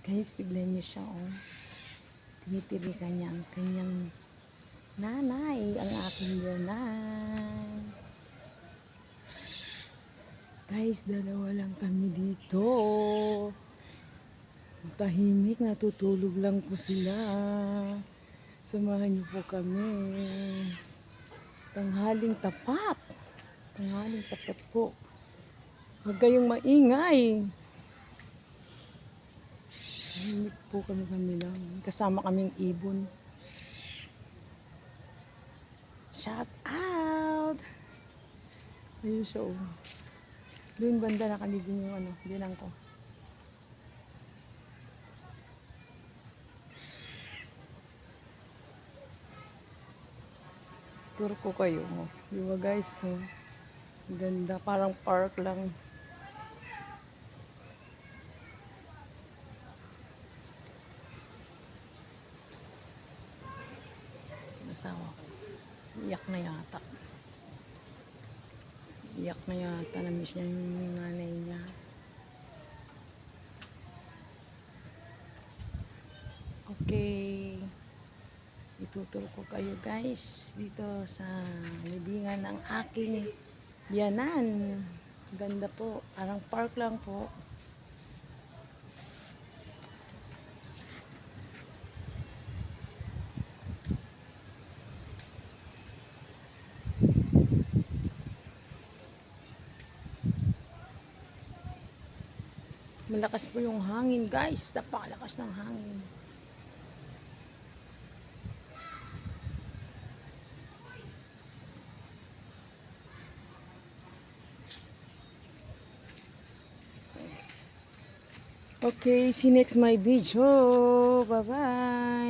Guys, tignan niyo siya, oh. Tinitirikan niya ang kanyang nanay, ang aking nanay. Guys, dalawa lang kami dito. Tahimik, natutulog lang po sila. Samahan niyo po kami. Tanghaling tapat. Tanghaling tapat po. Huwag kayong maingay. Tahimik po kami lang. Kasama kaming ibon. Shout out! Ayun siya, oh. Doon banda nakalibin yung binang ko. Tour ko kayo, oh. Diba guys, oh. Ganda, parang park lang. Asawa ko. Iyak na yata. Iyak na yata. Na-miss niya yung nanay niya. Okay. Ituturo ko kayo guys dito sa libingan ng aking biyanan. Ganda po. Parang park lang po. Malakas po yung hangin guys. Napakalakas ng hangin. Okay, see you next my video. Bye bye.